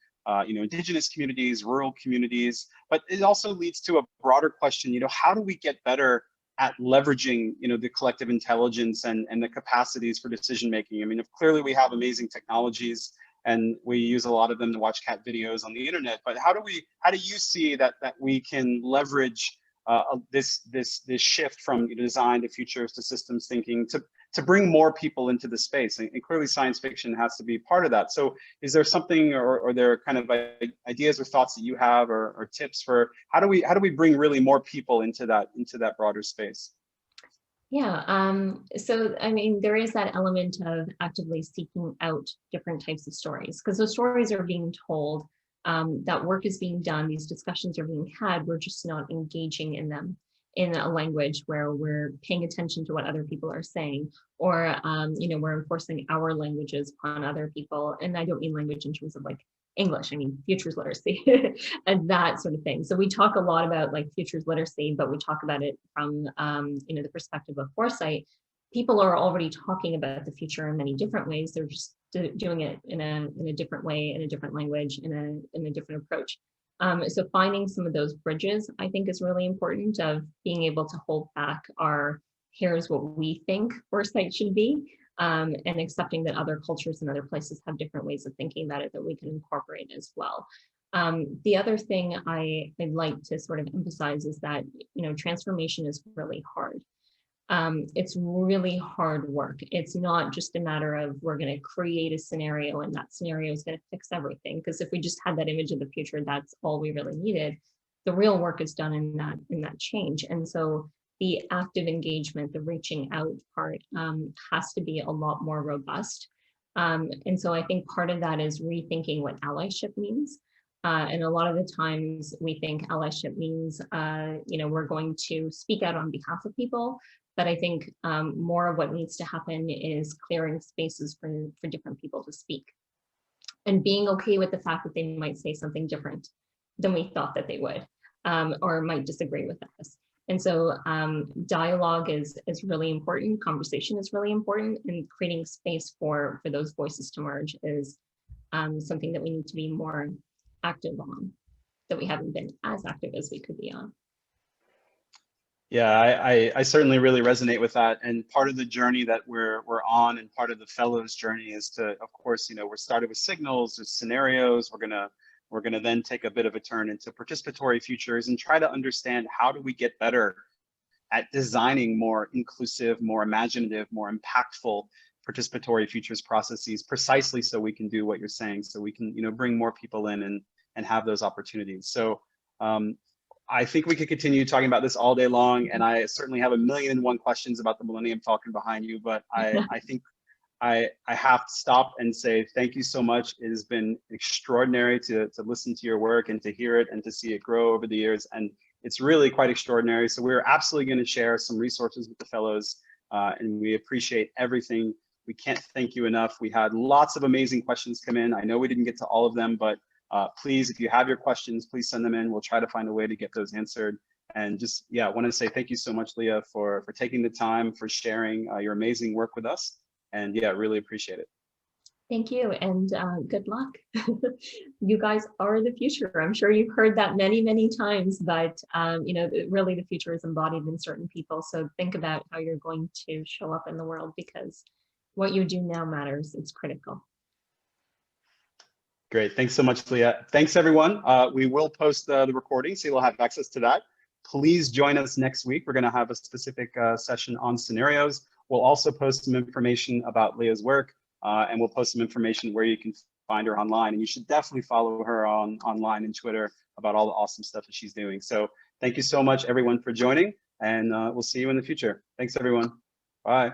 indigenous communities, rural communities, but it also leads to a broader question, how do we get better at leveraging, the collective intelligence and the capacities for decision-making? I mean, clearly we have amazing technologies and we use a lot of them to watch cat videos on the internet, but how do you see that we can leverage this shift from design to futures to systems thinking to bring more people into the space. And clearly science fiction has to be part of that. So is there something, or there kind of ideas or thoughts that you have, or tips for how do we bring really more people into that broader space? Yeah, so I mean, there is that element of actively seeking out different types of stories, because those stories are being told, that work is being done, these discussions are being had, we're just not engaging in them in a language where we're paying attention to what other people are saying, or we're enforcing our languages upon other people. And I don't mean language in terms of like English, I mean futures literacy and that sort of thing. So we talk a lot about like futures literacy, but we talk about it from the perspective of foresight. People are already talking about the future in many different ways. They're just doing it in a different way, in a different language, in a different approach. So finding some of those bridges, I think, is really important, of being able to hold back our, here's what we think foresight should be, and accepting that other cultures and other places have different ways of thinking about it that we can incorporate as well. The other thing I'd like to sort of emphasize is that, transformation is really hard. It's really hard work. It's not just a matter of we're going to create a scenario and that scenario is going to fix everything. Because if we just had that image of the future, that's all we really needed. The real work is done in that change. And so the active engagement, the reaching out part has to be a lot more robust. And so I think part of that is rethinking what allyship means. And a lot of the times we think allyship means, we're going to speak out on behalf of people. But I think more of what needs to happen is clearing spaces for different people to speak, and being okay with the fact that they might say something different than we thought that they would, or might disagree with us. And so dialogue is really important. Conversation is really important, and creating space for those voices to merge is something that we need to be more active on, that we haven't been as active as we could be on. Yeah, I certainly really resonate with that. And part of the journey that we're on, and part of the fellows journey, is to, of course, we're started with signals, there's scenarios. We're gonna then take a bit of a turn into participatory futures and try to understand how do we get better at designing more inclusive, more imaginative, more impactful participatory futures processes, precisely so we can do what you're saying, so we can bring more people in and have those opportunities. So I think we could continue talking about this all day long, and I certainly have 1,000,001 questions about the Millennium Falcon behind you, but I think I have to stop and say thank you so much. It has been extraordinary to listen to your work and to hear it and to see it grow over the years, and it's really quite extraordinary. So we're absolutely going to share some resources with the fellows, and we appreciate everything. We can't thank you enough. We had lots of amazing questions come in. I know we didn't get to all of them, but please, if you have your questions, please send them in. We'll try to find a way to get those answered. And just, I want to say thank you so much, Leah, for taking the time, for sharing your amazing work with us. And really appreciate it. Thank you, and good luck. You guys are the future. I'm sure you've heard that many, many times, but really the future is embodied in certain people. So think about how you're going to show up in the world, because what you do now matters. It's critical. Great. Thanks so much, Leah. Thanks, everyone. We will post the recording, so you'll have access to that. Please join us next week. We're going to have a specific session on scenarios. We'll also post some information about Leah's work, and we'll post some information where you can find her online. And you should definitely follow her online and Twitter about all the awesome stuff that she's doing. So thank you so much, everyone, for joining, and we'll see you in the future. Thanks, everyone. Bye.